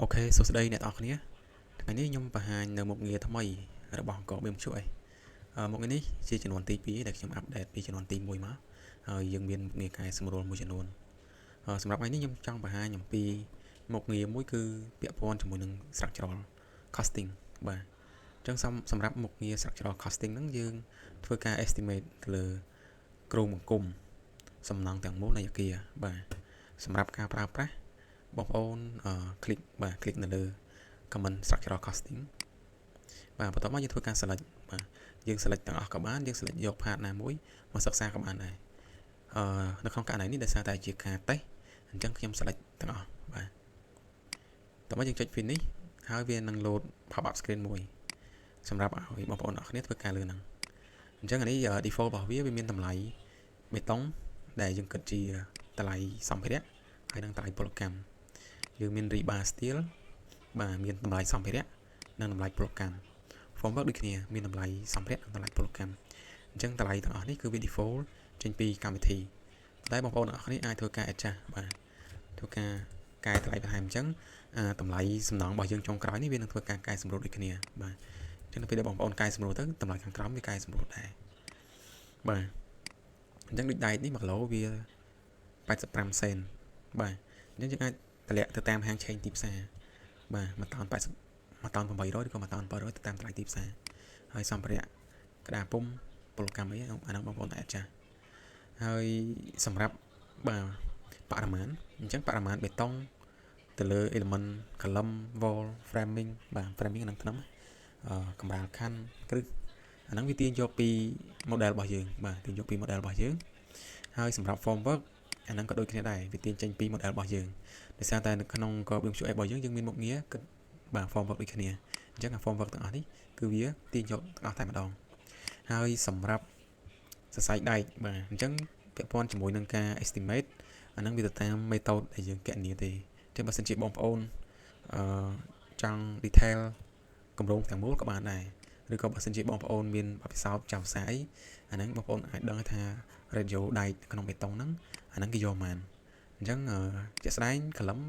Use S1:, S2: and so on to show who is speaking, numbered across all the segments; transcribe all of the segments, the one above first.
S1: អូខេសួស្តីអ្នកនរគ្នាថ្ងៃនេះខ្ញុំបង្ហាញនៅមុខងារថ្មីរបស់អង្គបៀមជួយមុខងារនេះជាចំនួនទី2ដែលខ្ញុំអាប់ដេតពីចំនួនទី1មកហើយយើងមានមុខងារកែសម្រួលមួយចំនួនសម្រាប់ថ្ងៃនេះខ្ញុំចង់បង្ហាញអំពីមុខងារមួយគឺពាក់ព័ន្ធជាមួយនឹង structural costing បាទអញ្ចឹងសម្រាប់មុខងារ structural costing ហ្នឹងយើងធ្វើការ estimate ទៅលើគ្រោងបង្គំសំណង់ទាំងមូលនៃអគារបាទសម្រាប់ការប្រើប្រាស់បងប្អូនคลิกនៅលើ common structural costing បាទបន្ទាប់មកយើងធ្វើការ select បាទយើង select ទាំងអស់ក៏បានយើង select យក part ណាមួយមកសិក្សាក៏បានដែរនៅក្នុងករណីនេះដោយសារតែជាការតេស្តអញ្ចឹងខ្ញុំ select ទាំងអស់បាទតោះមកយើងចុច finish ហើយវានឹង load pop up screen មួយសម្រាប់ឲ្យបងប្អូនអរគ្នាធ្វើការលើហ្នឹងអញ្ចឹងនេះ default របស់វាមានតម្លៃបេតុងដែលយើងគិតជាតម្លៃសម្ភារៈហើយនឹងតម្លៃពលកម្មយើងមាន rebar steel បាទមានតម្លៃសម្ភារៈនិងតម្លៃពលកម្ម formwork ដូចគ្នាមានតម្លៃសម្ភារៈនិងតម្លៃពលកម្មអញ្ចឹងតម្លៃទាំងអស់នេះគឺវា default ចេញពីកម្មវិធីតែបងប្អូនទាំងអស់គ្នាអាចធ្វើការ adjust បាទធ្វើការកែតម្លៃបន្ថែមអញ្ចឹងតម្លៃសំណងរបស់យើងចុងក្រោយនេះវានឹងធ្វើការកែសម្រួលដូចគ្នាបាទអញ្ចឹងនៅពេលដែលបងប្អូនកែសម្រួលទៅតម្លៃខាងក្រោមវាកែសម្រួលដែរបាទអញ្ចឹងដូចដែកនេះ1គីឡូវា85សេនបាទអញ្ចឹងយើងអាចតម្លាក់ទៅតាមហាងឆេងទីផ្សារបាទ1តោន1តោន800ឬក៏1តោន700ទៅតាមតម្លៃទីផ្សារហើយសម្ភារៈក្តារពុំពលកម្មអីអានោះបងប្អូនអាចចាស់ហើយសម្រាប់បាទបរិមាណអញ្ចឹងបរិមាណបេតុងទៅលើ element column wall framing បាទ framing ហ្នឹងថ្នាំកម្រាលខណ្ឌគ្រឹះអាហ្នឹងវាទាញយកពី model របស់យើងបាទទាញយកពី model របស់យើងហើយសម្រាប់ formwork អាហ្នឹងក៏ដូចគ្នាដែរវាទាញចេញពី model របស់យើងដោយសារតែនៅក្នុងកប BMQX របស់យើងមានមុខងារគិតបាទ formwork ដូចគ្នាអញ្ចឹងអា formwork ទាំងអស់នេះគឺវាទាញយកទាំងអស់តែម្ដងហើយសម្រាប់សរសៃដែកបាទអញ្ចឹងពាក់ព័ន្ធជាមួយនឹងការ estimate អាហ្នឹងវាទៅតាម method ដែលយើងកណនាទេតែបើសិនជាបងប្អូនចង់ detail គម្រោងទាំងមូលក៏បានដែរឬក៏បើសិនជាបងប្អូនមានបទពិសោធន៍ចាំផ្សាយអាហ្នឹងបងប្អូនអាចដឹងថា ratio ដែកក្នុងបេតុងហ្នឹងអាហ្នឹងគេយកប៉ុន្មានអញ្ចឹងជាក់ស្ដែងកលឹម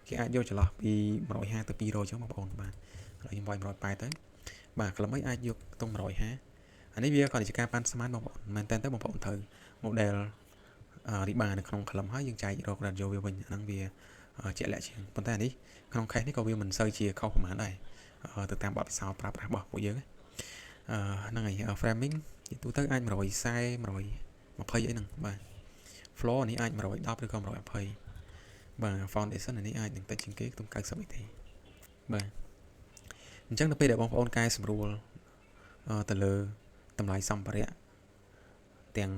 S1: គេអាចយកចន្លោះពី150ទៅ200អញ្ចឹងបងប្អូនបាទឥឡូវខ្ញុំវាយ180ទៅបាទកលឹមអីអាចយកខ្ទង់150អានេះវាក៏ជាការប៉ាន់ស្មានបងប្អូនមែនតើបងប្អូនត្រូវ model រីបានៅក្នុងកលឹមហើយយើងចែករក ratio វាវិញអាហ្នឹងវាជាក់លាក់ជាងប៉ុន្តែអានេះក្នុង case នេះក៏វាមិនសូវជាខុសប្រហែលដែរទៅតាមបទពិសោធន៍ប្រើប្រាស់របស់ពួកយើងហ្នឹងហើយ framing ជាទូទៅអាច140 120អីហ្នឹងបាទ floor នេះអាច110ឬក៏120បាទ foundation នេះអាចនឹងតិចជាងគេខ្ទង់90អីទេបាទអញ្ចឹងនៅពេលដែលបងប្អូនកែសម្រួលទៅលើតម្លៃសម្ភារៈទាំង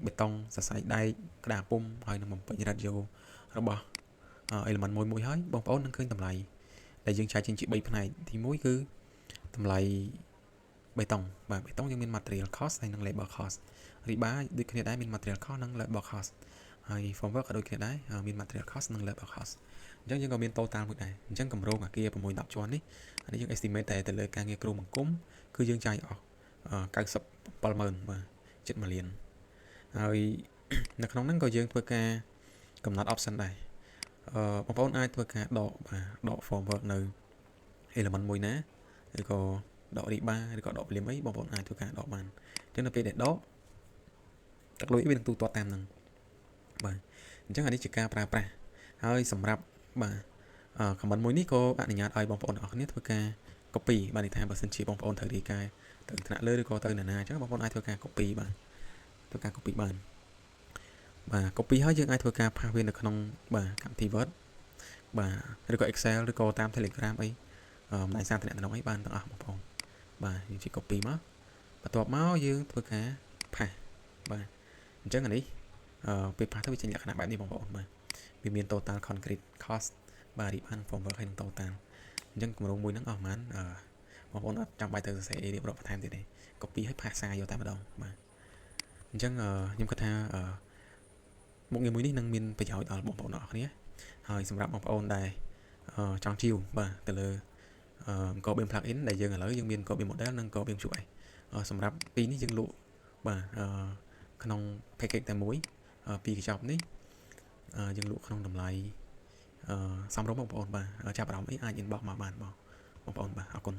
S1: បេតុងសរសៃដែកក្តារពុំហើយនឹងបំពេញរ៉ាឌីយ៉ូរបស់ element មួយហើយបងប្អូននឹងឃើញតម្លៃដែលយើងចែកចេញជា3ផ្នែកទី1គឺតម្លៃបេតុងបាទបេតុងយើងមាន material cost ហើយនិង labor cost រីបាដូចគ្នាដែរមាន material cost និង labor cost ហើយ formwork ក៏ដូចគ្នាដែរមាន material cost និង labor cost អញ្ចឹងយើងក៏មាន total មួយដែរអញ្ចឹងគម្រោងអាគារ6-10ជាន់នេះអានេះយើង estimate តែទៅលើការងារគ្រូបង្គំគឺយើងចាយអស់970,000បាទជិត1លានហើយនៅក្នុងហ្នឹងក៏យើងធ្វើការកំណត់ option ដែរបងប្អូនអាចធ្វើការដក formwork នៅ element មួយណាឬក៏ដក rebar ឬក៏ដក film អីបងប្អូនអាចធ្វើការដកបានអញ្ចឹងនៅពេលដែលដកទឹកលុយវានឹងទូទាត់តាមហ្នឹងបាទអញ្ចឹងអានេះជាការប្រើប្រាស់ហើយសម្រាប់បាទ comment មួយនេះក៏អនុញ្ញាតឲ្យបងប្អូនទាំងអស់គ្នាធ្វើការ copy បាទនេះថាបើសិនជាបងប្អូនត្រូវរាយការណ៍ទៅថ្នាក់លើឬក៏ទៅណាអញ្ចឹងបងប្អូនអាចធ្វើការ copy បាទធ្វើការ copy បានបាទ copy ហើយយើងអាចធ្វើការផាសវានៅក្នុងបាទកម្មវិធី Word បាទឬក៏ Excel ឬក៏តាម Telegram អីបណ្ដាញសារទំនាក់ទំនងអីបានទាំងអស់បងប្អូនបាទយើងជិះ copy មកបន្ទាប់មកយើងធ្វើការផាសបាទអញ្ចឹងអានេះពេលផាសទៅវាចេញលក្ខណៈបែបនេះបងប្អូនបាទវាមាន total concrete cost បាទរៀបបាន formwork ហើយនឹង total អញ្ចឹងគម្រោងមួយហ្នឹងអស់ប្រហែលបងប្អូនអត់ចាំបាច់ទៅសរសេររៀបរាប់បន្ថែមទៀតទេ copy ហើយផាសសារយកតែម្ដងបាទអញ្ចឹងខ្ញុំគិតថាមុខងារមួយនេះនឹងមានប្រយោជន៍ដល់បងប្អូនអរគ្នាហើយសម្រាប់បងប្អូនដែលចង់ជីវបាទទៅលើCore BIM plugin ដែលយើងឥឡូវយើងមាន Core BIM model និង Core BIM ជួយសម្រាប់ពីរនេះយើងលក់បាទក្នុង package តែមួយពីកញ្ចប់នេះយើងលក់ក្នុងតម្លៃ សំរុំបងប្អូនបាទចាប់អារម្មណ៍អីអាច inbox មកបានបងប្អូនបាទអរគុណ